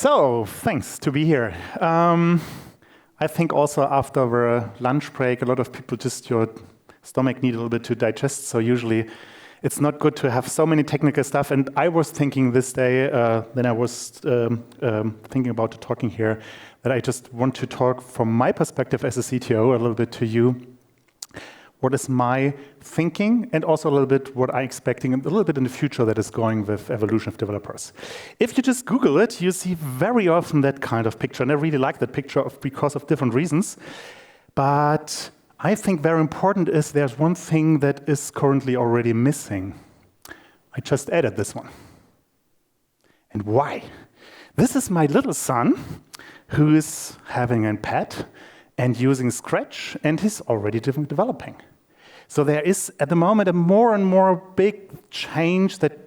So, thanks to be here. I think also after the lunch break, a lot of people just your stomach need a little bit to digest. So usually it's not good to have so many technical stuff. And I was thinking this day, when I was thinking about talking here, that I just want to talk from my perspective as a CTO a little bit to you. What is my thinking, and also a little bit what I'm expecting, and a little bit in the future that is going with evolution of developers. If you just Google it, you see very often that kind of picture, and I really like that picture because of different reasons. But I think very important is there's one thing that is currently already missing. I just added this one. And why? This is my little son who is having a pet and using Scratch, and he's already developing. So there is, at the moment, a more and more big change that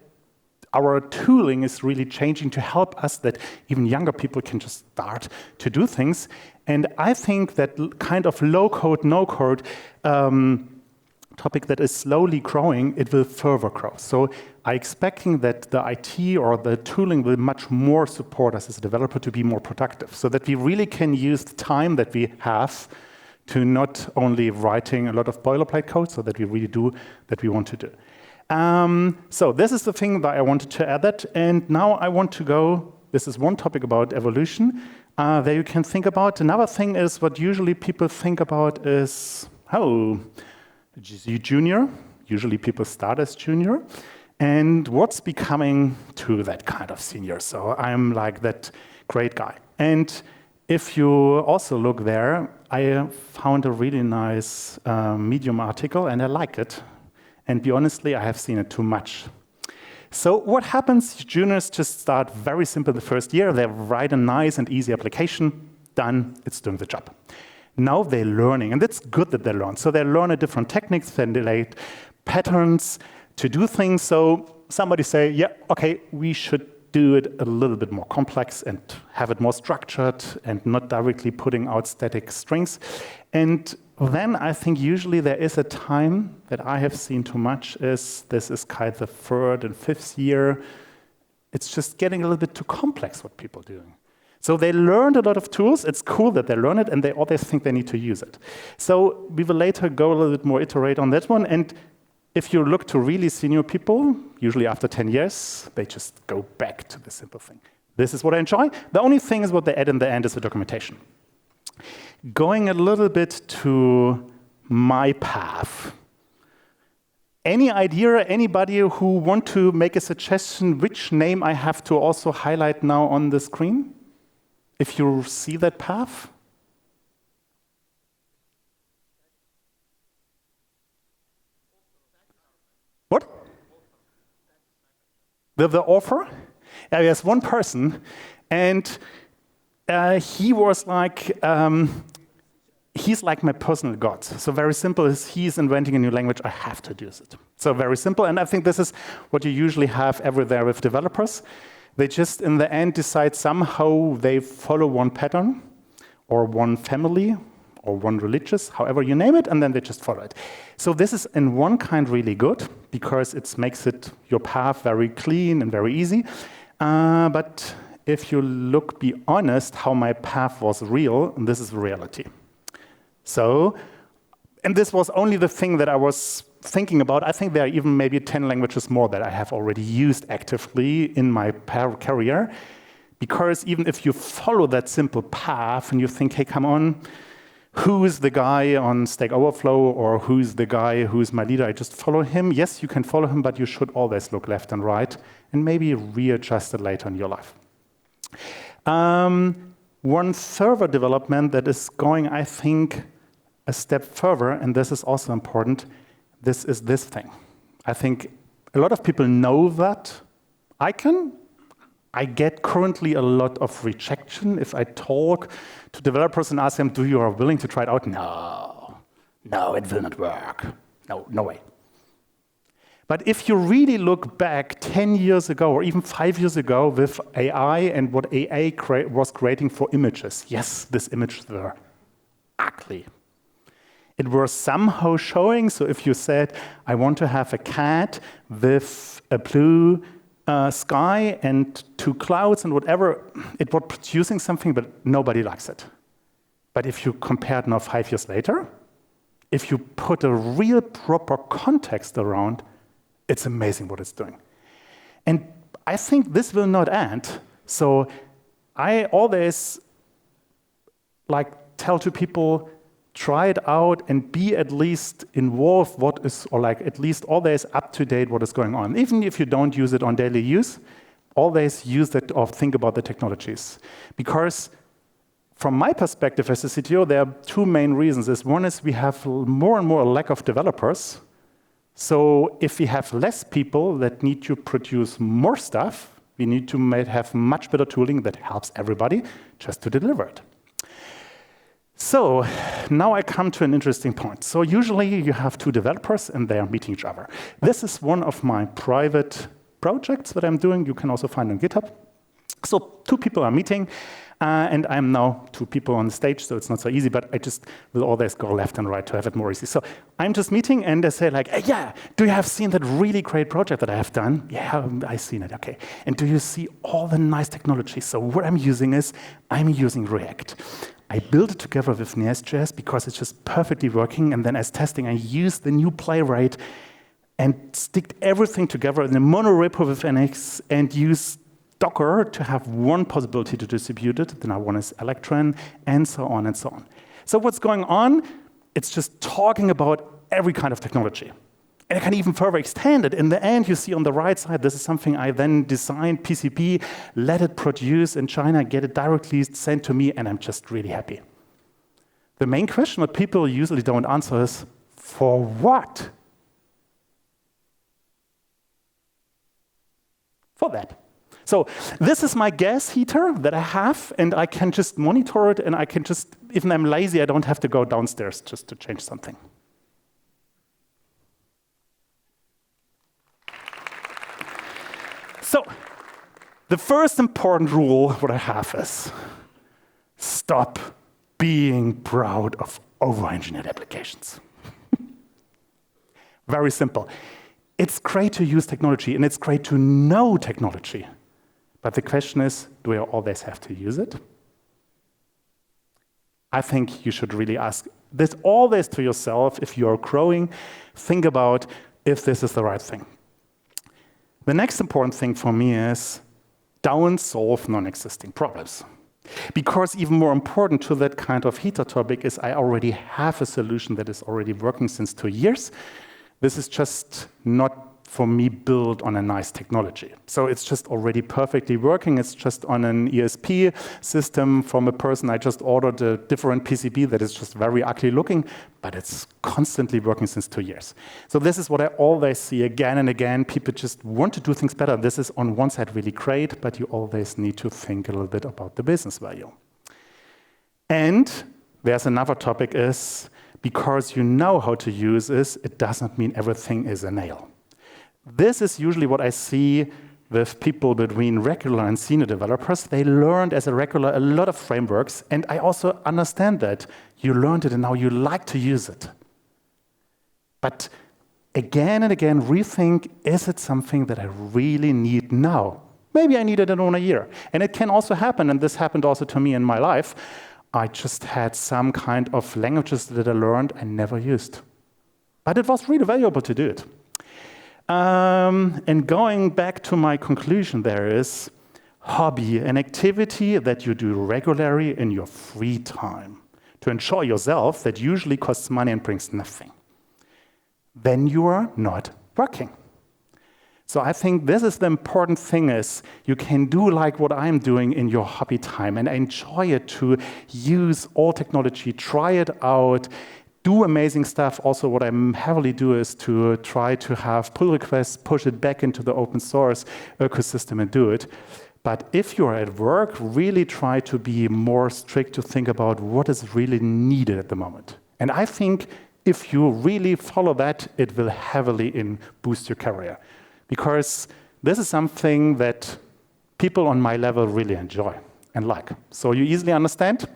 our tooling is really changing to help us that even younger people can just start to do things. And I think that kind of low-code, no-code topic that is slowly growing, it will further grow. So I'm expecting that the IT or the tooling will much more support us as a developer to be more productive, so that we really can use the time that we have to not only writing a lot of boilerplate code, so that we really do that we want to do. So this is the thing that I wanted to add that, and now I want to go, this is one topic about evolution, that you can think about. Another thing is what usually people think about is, junior, usually people start as junior, and what's becoming to that kind of senior. So I'm like that great guy. And if you also look there, I found a really nice Medium article, and I like it. And be honestly, I have seen it too much. So what happens, juniors just start very simple the first year. They write a nice and easy application, done, it's doing the job. Now they're learning, and it's good that they learn. So they learn different techniques, then they lay patterns to do things. So somebody say, yeah, okay, we should do it a little bit more complex and have it more structured and not directly putting out static strings. And then I think usually there is a time that I have seen too much is this is kind of the third and fifth year. It's just getting a little bit too complex what people are doing. So they learned a lot of tools. It's cool that they learn it, and they always think they need to use it. So we will later go a little bit more iterate on that one. And if you look to really senior people, usually after 10 years, they just go back to the simple thing. This is what I enjoy. The only thing is what they add in the end is the documentation. Going a little bit to my path. Any idea, anybody who want to make a suggestion which name I have to also highlight now on the screen? If you see that path? What? The author? There's one person, and he was like, he's like my personal god. So very simple is he's inventing a new language, I have to use it. So very simple, and I think this is what you usually have everywhere with developers. They just, in the end, decide somehow they follow one pattern or one family or one religious, however you name it, and then they just follow it. So this is in one kind really good because it makes it your path very clean and very easy. But if you look, be honest, how my path was real, and this is reality. So, and this was only the thing that I was thinking about. I think there are even maybe 10 languages more that I have already used actively in my career. Because even if you follow that simple path and you think, hey, come on, who's the guy on Stack Overflow or who's the guy who's my leader? I just follow him. Yes, you can follow him, but you should always look left and right and maybe readjust it later in your life. One further development that is going, I think, a step further, and this is also important, this is this thing. I think a lot of people know that I get currently a lot of rejection if I talk to developers and ask them, do you are willing to try it out? No, it will not work. No way. But if you really look back 10 years ago or even 5 years ago with AI and what AI was creating for images, yes, these images were ugly. It was somehow showing, so if you said, I want to have a cat with a blue sky and to clouds and whatever, it was producing something, but nobody likes it. But if you compare it now 5 years later, if you put a real proper context around, it's amazing what it's doing. And I think this will not end. So I always tell to people, try it out and be at least involved what is, or at least always up to date what is going on. Even if you don't use it on daily use, always use that or think about the technologies. Because from my perspective as a CTO, there are two main reasons. One is we have more and more lack of developers. So if we have less people that need to produce more stuff, we need to have much better tooling that helps everybody just to deliver it. So now I come to an interesting point. So usually you have two developers and they are meeting each other. This is one of my private projects that I'm doing. You can also find on GitHub. So two people are meeting, and I'm now two people on the stage, so it's not so easy, but I just will always go left and right to have it more easy. So I'm just meeting, and they say hey, yeah, do you have seen that really great project that I have done? Yeah, I've seen it, okay. And do you see all the nice technology? So what I'm using is, I'm using React. I built it together with Nest.js because it's just perfectly working, and then as testing, I used the new playwright and sticked everything together in a monorepo with NX and used Docker to have one possibility to distribute it. Then one is Electron, and so on and so on. So what's going on? It's just talking about every kind of technology. And I can even further extend it. In the end, you see on the right side, this is something I then designed, PCP, let it produce in China, get it directly sent to me, and I'm just really happy. The main question that people usually don't answer is, for what? For that. So this is my gas heater that I have, and I can just monitor it, and I can just, even I'm lazy, I don't have to go downstairs just to change something. So the first important rule what I have is stop being proud of over-engineered applications. Very simple. It's great to use technology, and it's great to know technology. But the question is, do I always have to use it? I think you should really ask this always to yourself. If you are growing, think about if this is the right thing. The next important thing for me is don't solve non-existing problems. Because even more important to that kind of heater topic is I already have a solution that is already working since 2 years. This is just not, for me, built on a nice technology. So it's just already perfectly working. It's just on an ESP system from a person. I just ordered a different PCB that is just very ugly looking, but it's constantly working since 2 years. So this is what I always see again and again. People just want to do things better. This is on one side really great, but you always need to think a little bit about the business value. And there's another topic is, because you know how to use this, it doesn't mean everything is a nail. This is usually what I see with people between regular and senior developers. They learned as a regular a lot of frameworks, and I also understand that. You learned it and now you like to use it. But again and again, rethink, is it something that I really need now? Maybe I need it in a year. And it can also happen, and this happened also to me in my life. I just had some kind of languages that I learned and never used. But it was really valuable to do it. And going back to my conclusion, there is hobby, an activity that you do regularly in your free time to enjoy yourself that usually costs money and brings nothing. Then you are not working. So I think this is the important thing is you can do like what I'm doing in your hobby time and enjoy it to use all technology, try it out, do amazing stuff. Also, what I heavily do is to try to have pull requests, push it back into the open source ecosystem and do it. But if you're at work, really try to be more strict to think about what is really needed at the moment. And I think if you really follow that, it will heavily boost your career. Because this is something that people on my level really enjoy and like. So you easily understand.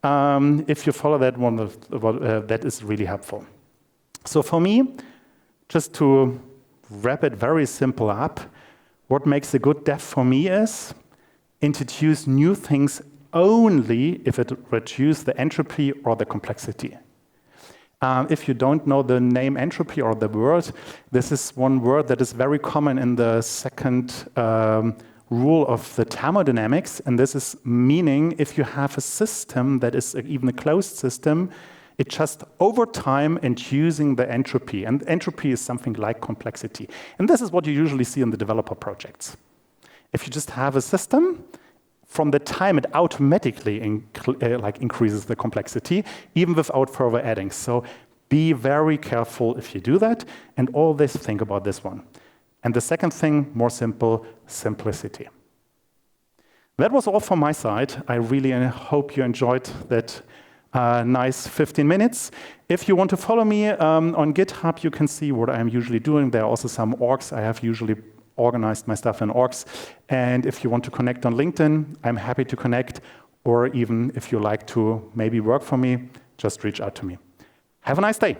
If you follow that one, that is really helpful. So for me, just to wrap it very simple up, what makes a good dev for me is introduce new things only if it reduces the entropy or the complexity. If you don't know the name entropy or the word, this is one word that is very common in the second rule of the thermodynamics, and this is meaning if you have a system that is even a closed system, it just over time inducing the entropy, and entropy is something like complexity. And this is what you usually see in the developer projects. If you just have a system, from the time it automatically increases the complexity, even without further adding. So be very careful if you do that, and always think about this one. And the second thing, more simple, simplicity. That was all from my side. I really hope you enjoyed that nice 15 minutes. If you want to follow me on GitHub, you can see what I'm usually doing. There are also some orgs. I have usually organized my stuff in orgs. And if you want to connect on LinkedIn, I'm happy to connect. Or even if you like to maybe work for me, just reach out to me. Have a nice day.